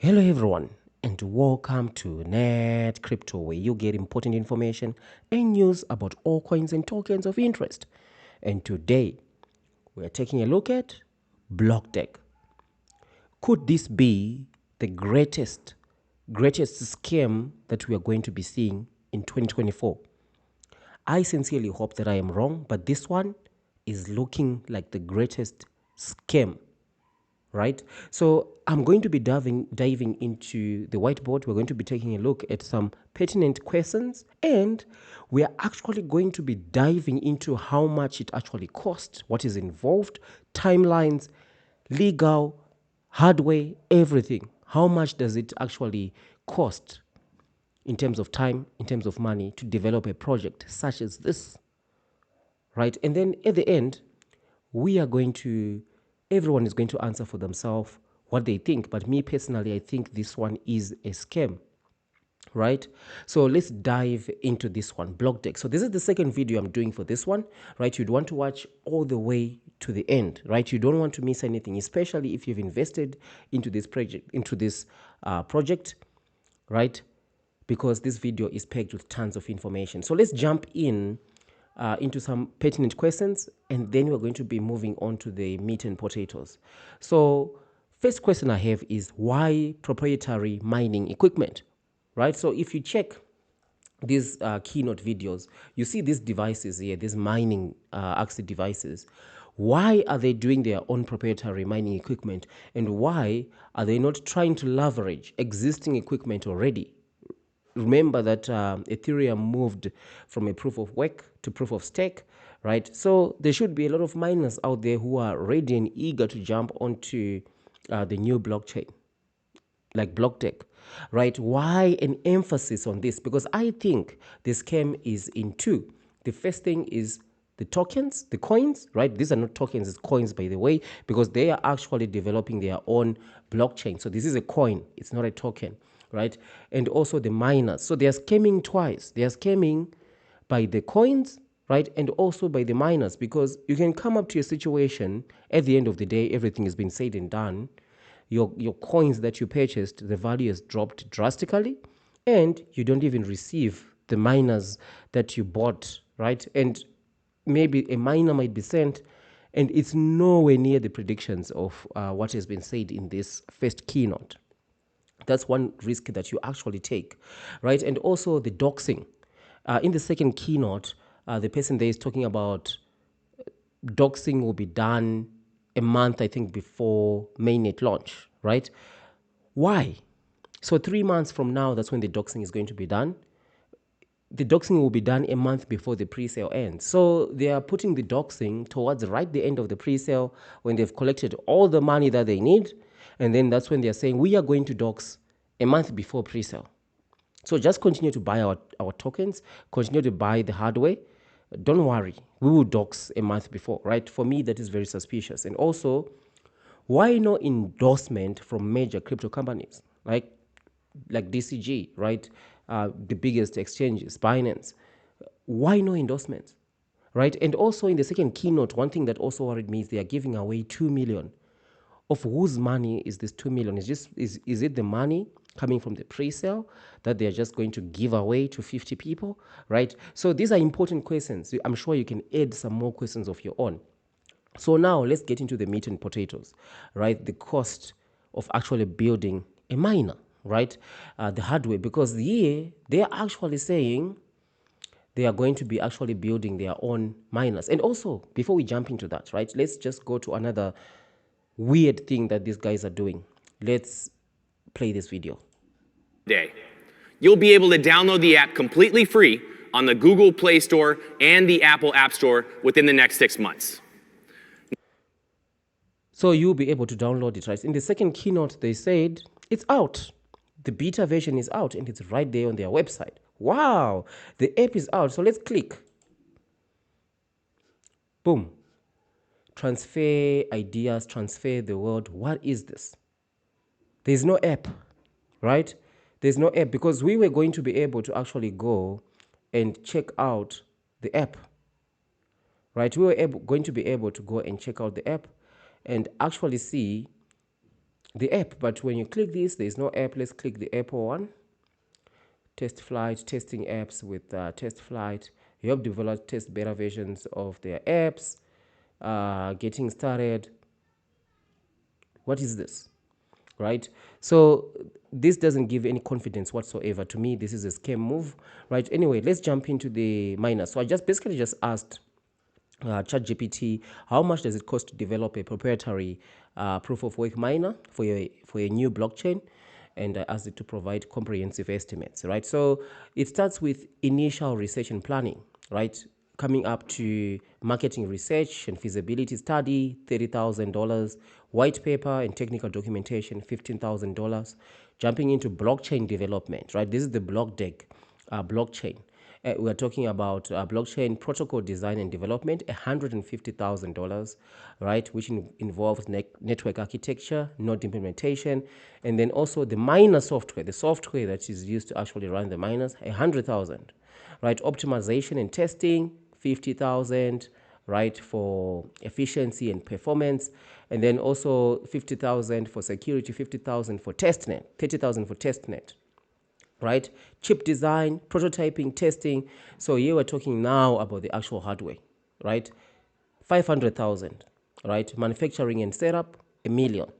Hello everyone and welcome to Net Crypto, where you get important information and news about all coins and tokens of interest. And today we're taking a look at Blockdag. Could this be the greatest scam that we are going to be seeing in 2024? I sincerely hope that I am wrong, but this one is looking like the greatest scam. Right? So I'm going to be diving into the whiteboard. We're going to be taking a look at some pertinent questions, and we are actually going to be diving into how much it actually costs, what is involved, timelines, legal, hardware, everything. How much does it actually cost in terms of time, in terms of money, to develop a project such as this? Right? And then at the end, everyone is going to answer for themselves what they think. But me personally, I think this one is a scam, right? So let's dive into this one, Blockdag. So this is the second video I'm doing for this one, right? You'd want to watch all the way to the end, right? You don't want to miss anything, especially if you've invested into this project, right? Because this video is packed with tons of information. So let's jump into some pertinent questions, and then we're going to be moving on to the meat and potatoes. So first question I have is, why proprietary mining equipment, right? So if you check these keynote videos, you see these devices here, these mining access devices. Why are they doing their own proprietary mining equipment, and why are they not trying to leverage existing equipment already? Remember that Ethereum moved from a proof of work to proof of stake, right? So there should be a lot of miners out there who are ready and eager to jump onto the new blockchain, like Blockdag, right? Why an emphasis on this? Because I think the scam is in two. The first thing is the tokens, the coins, right? These are not tokens, it's coins, by the way, because they are actually developing their own blockchain. So this is a coin, it's not a token, right? And also the miners. So they are scamming twice. They are scamming by the coins, right? And also by the miners, because you can come up to a situation at the end of the day, everything has been said and done. Your coins that you purchased, the value has dropped drastically, and you don't even receive the miners that you bought, right? And maybe a miner might be sent, and it's nowhere near the predictions of what has been said in this first keynote. That's one risk that you actually take, right? And also the doxing. In the second keynote, the person there is talking about doxing will be done a month, I think, before mainnet launch, right? Why? So 3 months from now, that's when the doxing is going to be done. The doxing will be done a month before the pre-sale ends. So they are putting the doxing towards right the end of the pre-sale, when they've collected all the money that they need. And then that's when they're saying, we are going to dox a month before pre-sale. So just continue to buy our tokens, continue to buy the hardware. Don't worry, we will dox a month before, right? For me, that is very suspicious. And also, why no endorsement from major crypto companies like DCG, right? The biggest exchanges, Binance. Why no endorsements, right? And also in the second keynote, one thing that also worried me is they are giving away 2 million. Of whose money is this 2 million? Is it the money coming from the pre-sale that they are just going to give away to 50 people, right? So these are important questions. I'm sure you can add some more questions of your own. So now let's get into the meat and potatoes, right? The cost of actually building a miner, right? The hardware, because here they are actually saying they are going to be actually building their own miners. And also, before we jump into that, right, let's just go to another weird thing that these guys are doing. Let's play this video. Day. You'll be able to download the app completely free on the Google Play Store and the Apple App Store within the next 6 months. So you'll be able to download it, right? In the second keynote, they said it's out. The beta version is out, and it's right there on their website. Wow, the app is out. So let's click. Boom. Transfer ideas, transfer the world. What is this? There's no app, right? There's no app, because we were going to be able to actually go and check out the app, right? We were going to be able to go and check out the app and actually see the app. But when you click this, there's no app. Let's click the Apple one. Test flight, testing apps with test flight. You help develop test beta versions of their apps. Getting started. What is this? Right? So this doesn't give any confidence whatsoever. To me, this is a scam move. Right? Anyway, let's jump into the miner. So I just basically just asked ChatGPT, how much does it cost to develop a proprietary proof of work miner for a new blockchain? And I asked it to provide comprehensive estimates, right? So it starts with initial research and planning, right? Coming up to marketing research and feasibility study, $30,000, white paper and technical documentation, $15,000, jumping into blockchain development, right? This is the Blockdag blockchain. We are talking about blockchain protocol design and development, $150,000, right, which involves network architecture, node implementation, and then also the miner software, the software that is used to actually run the miners, 100,000, right, optimization and testing, 50,000, right, for efficiency and performance, and then also 50,000 for security, 50,000 for testnet, 30,000 for testnet, right? Chip design, prototyping, testing. So here we're talking now about the actual hardware, right? 500,000, right? Manufacturing and setup, 1 million,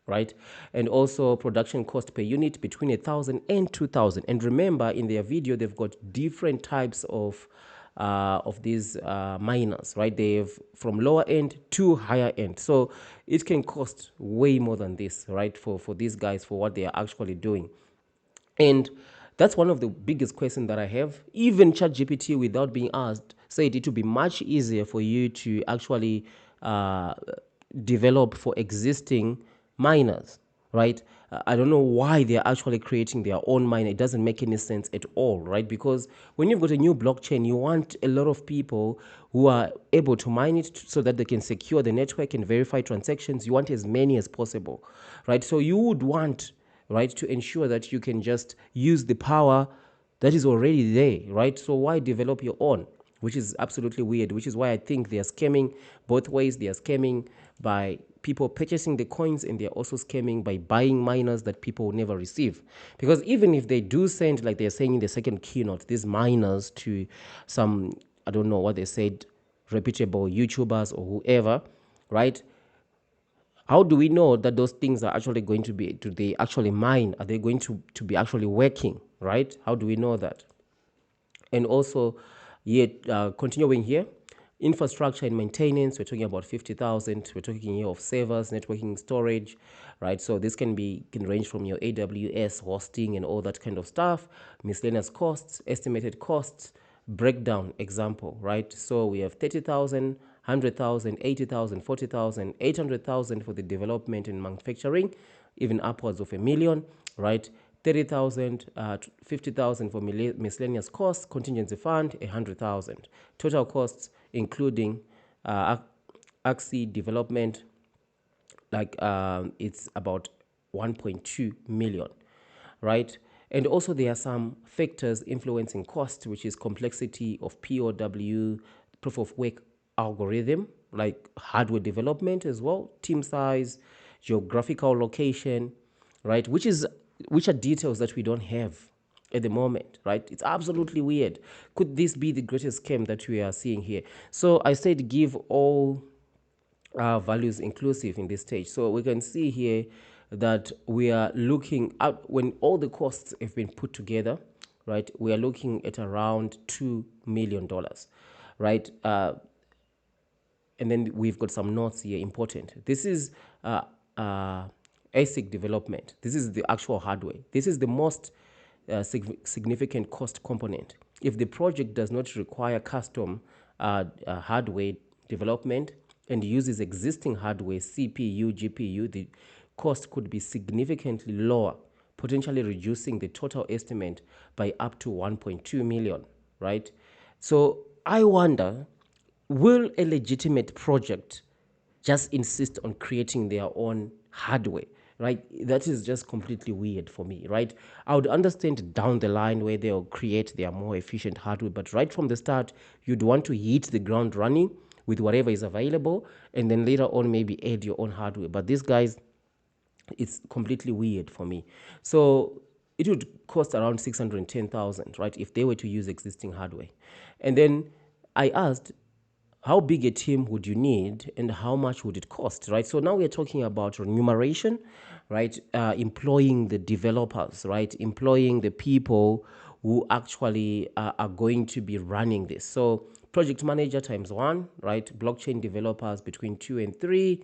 right? And also production cost per unit between 1,000 and 2,000. And remember, in their video, they've got different types of these miners, right? They have from lower end to higher end. So it can cost way more than this, right? For these guys, for what they are actually doing. And that's one of the biggest questions that I have. Even ChatGPT, without being asked, said it would be much easier for you to actually develop for existing miners, right? I don't know why they're actually creating their own miner. It doesn't make any sense at all, right? Because when you've got a new blockchain, you want a lot of people who are able to mine it so that they can secure the network and verify transactions. You want as many as possible, right? So you would want, right, to ensure that you can just use the power that is already there, right? So why develop your own? Which is absolutely weird, which is why I think they are scamming both ways. They are scamming by people purchasing the coins, and they're also scamming by buying miners that people will never receive. Because even if they do send, like they're saying in the second keynote, these miners to some, I don't know what they said, reputable YouTubers or whoever, right? How do we know that those things are actually going to be, do they actually mine? Are they going to be actually working, right? How do we know that? And also, yet continuing here, infrastructure and maintenance, we're talking about 50,000. We're talking here of servers, networking, storage, right? So this can range from your AWS hosting and all that kind of stuff. Miscellaneous costs, estimated costs, breakdown example, right? So we have 30,000, 100,000, 80,000, 40,000, 800,000 for the development and manufacturing, even upwards of 1 million, right? 30,000, 50,000 for miscellaneous costs, contingency fund, 100,000. Total costs, including Axie development, like it's about 1.2 million, right? And also there are some factors influencing cost, which is complexity of POW, proof of work algorithm, like hardware development as well, team size, geographical location, right? Which are details that we don't have at the moment, right? It's absolutely weird. Could this be the greatest scam that we are seeing here? So I said give all values inclusive in this stage. So we can see here that we are looking at, when all the costs have been put together, right, we are looking at around $2 million, right? And then we've got some notes here, important. This is ASIC development. This is the actual hardware. This is the most significant cost component. If the project does not require custom hardware development and uses existing hardware, CPU, GPU, the cost could be significantly lower, potentially reducing the total estimate by up to 1.2 million, right? So I wonder, will a legitimate project just insist on creating their own hardware, right? That is just completely weird for me, right? I would understand down the line where they'll create their more efficient hardware, but right from the start, you'd want to hit the ground running with whatever is available, and then later on maybe add your own hardware. But these guys, It's completely weird for me. So it would cost around 610,000, right, if they were to use existing hardware. And then I asked, how big a team would you need and how much would it cost, right? So now we're talking about remuneration, right? Employing the developers, right? Employing the people who actually are going to be running this. So project manager times one, right? Blockchain developers between 2 and 3,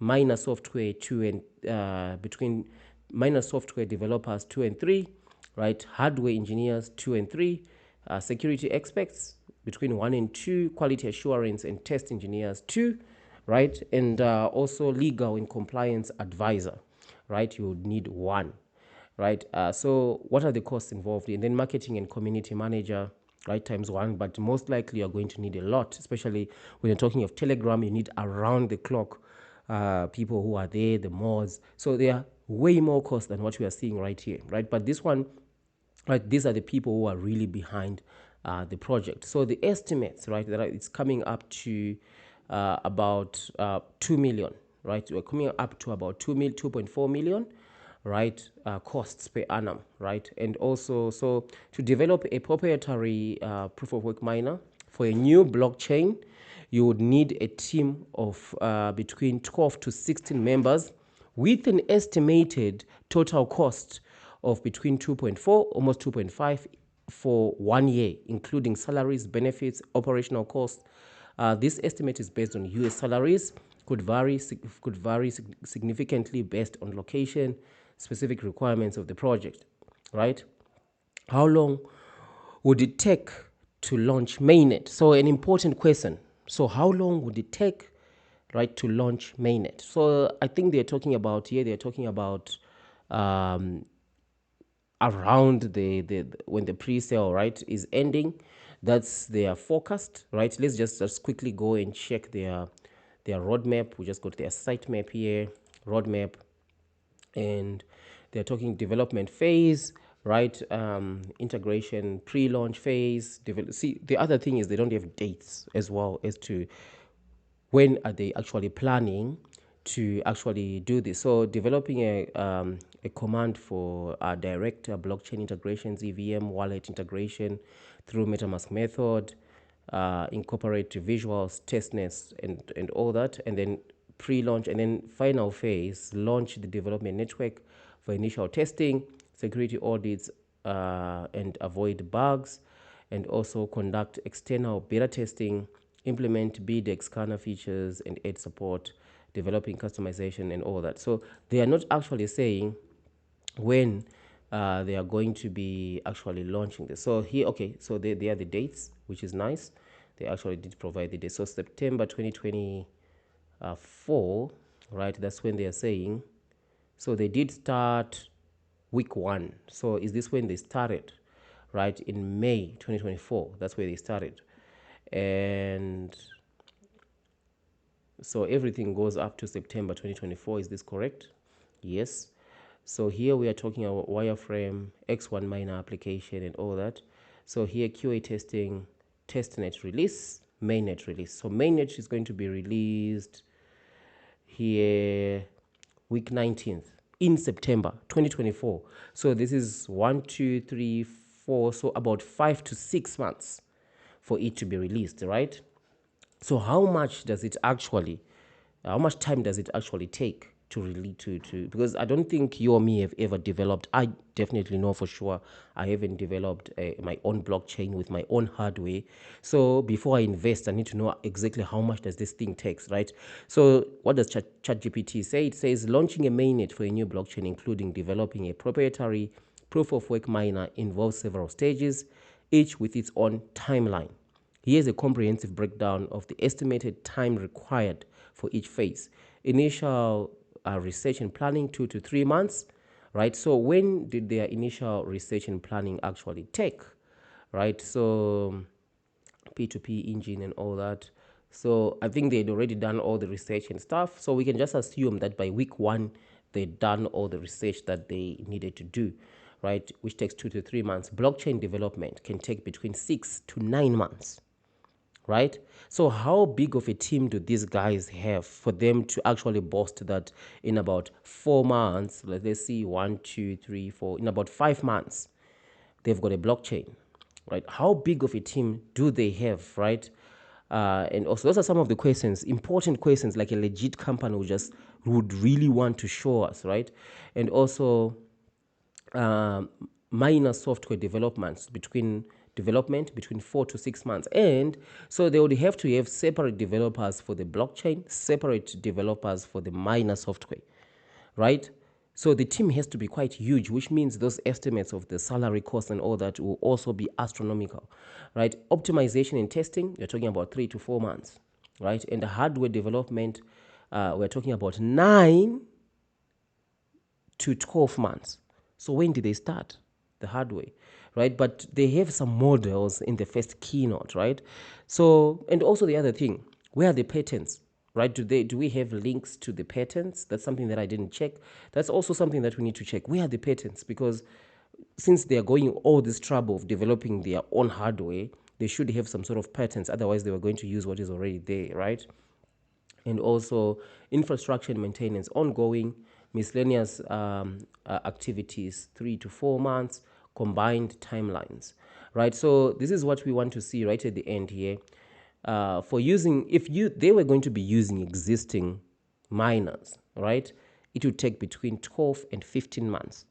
minor software 2 and between minor software developers 2 and 3, right? Hardware engineers 2 and 3, security experts between 1 and 2, quality assurance and test engineers 2, right? And also legal and compliance advisor, right? You would need 1, right? So what are the costs involved? And then marketing and community manager, right, times 1, but most likely you're going to need a lot, especially when you're talking of Telegram. You need around the clock people who are there, the mods. So they are way more cost than what we are seeing right here, right? But this one, right, these are the people who are really behind the project. So the estimates, right, that it's coming up to about 2 million, right? We're coming up to about 2.4 million, right, costs per annum, right? And also, so to develop a proprietary proof of work miner for a new blockchain, you would need a team of between 12 to 16 members with an estimated total cost of between 2.4, almost 2.5 for 1 year, including salaries, benefits, operational costs. This estimate is based on US salaries, could vary significantly based on location, specific requirements of the project, right? How long would it take to launch mainnet? So an important question. So how long would it take, right, to launch mainnet? So I think they're talking about here. They're talking about around the when the pre-sale, right, is ending. That's their forecast, right? Let's just quickly go and check their roadmap. We just got their sitemap here, roadmap, and they're talking development phase, right? Integration, pre-launch phase. See, the other thing is they don't have dates as well as to when are they actually planning to actually do this. So developing a command for direct blockchain integrations, EVM wallet integration through MetaMask method, incorporate visuals, testness, and all that, and then pre-launch, and then final phase, launch the development network for initial testing, security audits, and avoid bugs, and also conduct external beta testing, implement Bdag scanner features and add support, developing customization and all that. So they are not actually saying when they are going to be actually launching this. So here, okay, so they are the dates, which is nice. They actually did provide the dates. So September 2024, right? That's when they are saying. So they did start week 1. So is this when they started? Right, in May 2024. That's where they started. And so everything goes up to September 2024. Is this correct? Yes. So here we are talking about wireframe, X1 miner application and all that. So here QA testing, testnet release, mainnet release. So mainnet is going to be released here week 19th in September 2024. So this is 1, 2, 3, 4, so about 5 to 6 months for it to be released, right? So how much time does it actually take to really to because I don't think you or me have ever developed. I definitely know for sure I haven't developed my own blockchain with my own hardware. So before I invest, I need to know exactly how much does this thing takes, right? So what does ChatGPT say? It says launching a mainnet for a new blockchain, including developing a proprietary proof of work miner, involves several stages, each with its own timeline. Here's a comprehensive breakdown of the estimated time required for each phase. Initial research and planning, 2 to 3 months, right? So when did their initial research and planning actually take, right? So P2P engine and all that. So I think they'd already done all the research and stuff. So we can just assume that by week 1, they'd done all the research that they needed to do, right? Which takes 2 to 3 months. Blockchain development can take between 6 to 9 months, right? So how big of a team do these guys have for them to actually boast that in about 4 months, let's see, 1, 2, 3, 4, in about 5 months, they've got a blockchain, right? How big of a team do they have, right? And also, those are some of the questions, important questions, like a legit company would really want to show us, right? And also, minor software development between 4 to 6 months, and so they would have to have separate developers for the blockchain, separate developers for the minor software, right? So the team has to be quite huge, which means those estimates of the salary costs and all that will also be astronomical, right? Optimization and testing, you're talking about 3 to 4 months, right? And the hardware development, we're talking about 9 to 12 months. So when did they start the hardware, right? But they have some models in the first keynote, right? So, and also the other thing, where are the patents, right? Do we have links to the patents? That's something that I didn't check. That's also something that we need to check. Where are the patents? Because since they are going all this trouble of developing their own hardware, they should have some sort of patents. Otherwise, they were going to use what is already there, right? And also infrastructure and maintenance, ongoing miscellaneous activities, 3 to 4 months, combined timelines, right? So this is what we want to see right at the end here. For using, they were going to be using existing miners, right? It would take between 12 and 15 months.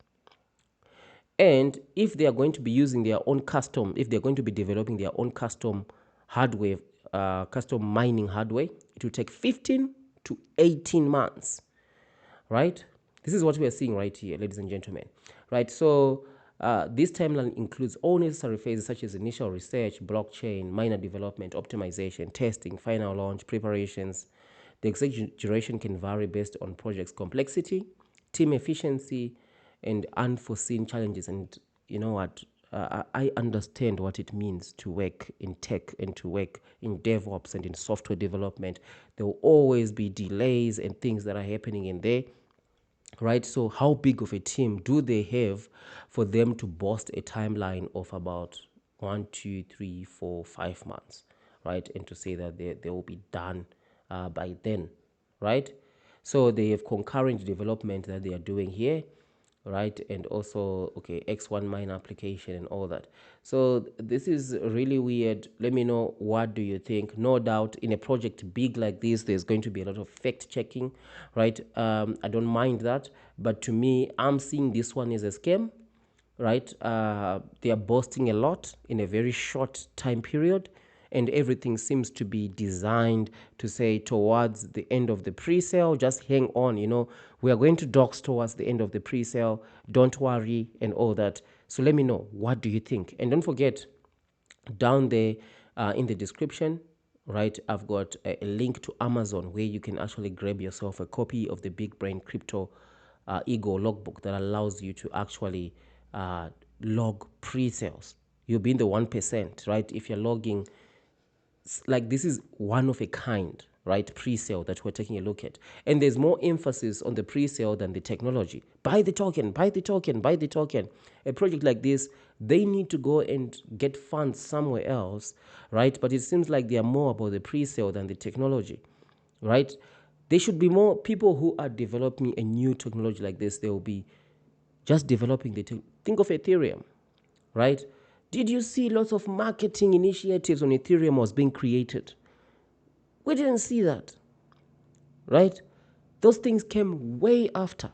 And if they are going to be using their own custom, if they're going to be developing their own custom hardware, custom mining hardware, it will take 15 to 18 months, right? This is what we are seeing right here, ladies and gentlemen, right? So this timeline includes all necessary phases such as initial research, blockchain, miner development, optimization, testing, final launch, preparations. The exact duration can vary based on project's complexity, team efficiency, and unforeseen challenges. And you know what? I understand what it means to work in tech and to work in DevOps and in software development. There will always be delays and things that are happening in there, right? So how big of a team do they have for them to boast a timeline of about 1, 2, 3, 4, 5 months, right? And to say that they will be done by then, right? So they have concurrent development that they are doing here, right? And also, okay, X1 mine application and all that. So this is really weird. Let me know, what do you think? No doubt in a project big like this, there's going to be a lot of fact checking, right? I don't mind that, but to me, I'm seeing this one as a scam, right? They are boasting a lot in a very short time period, and everything seems to be designed to say towards the end of the pre-sale, just hang on, we are going to dox towards the end of the pre-sale, don't worry, and all that. So let me know, what do you think? And don't forget, down there in the description, right, I've got a link to Amazon where you can actually grab yourself a copy of the Big Brain Crypto Ego logbook that allows you to actually log pre-sales. You'll be in the 1%, right? If you're logging, like, this is one of a kind, right, pre-sale that we're taking a look at. And there's more emphasis on the pre-sale than the technology. Buy the token, buy the token, buy the token. A project like this, they need to go and get funds somewhere else, right? But it seems like they are more about the pre-sale than the technology, right? There should be more people who are developing a new technology like this. They will be just developing think of Ethereum, right? Did you see lots of marketing initiatives on Ethereum was being created? We didn't see that, right? Those things came way after.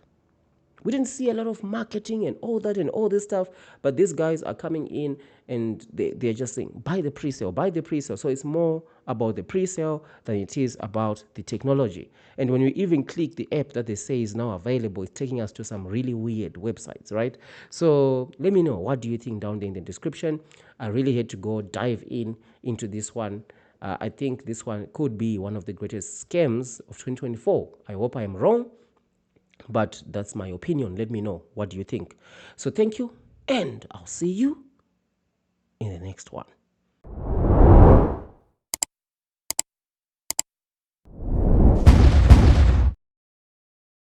We didn't see a lot of marketing and all that and all this stuff, but these guys are coming in and they're just saying, buy the pre-sale, buy the pre-sale. So it's more about the pre-sale than it is about the technology. And when you even click the app that they say is now available, it's taking us to some really weird websites, right? So let me know, what do you think down there in the description? I really had to go dive into this one. I think this one could be one of the greatest scams of 2024. I hope I am wrong, but that's my opinion. Let me know, what do you think? So thank you, and I'll see you in the next one.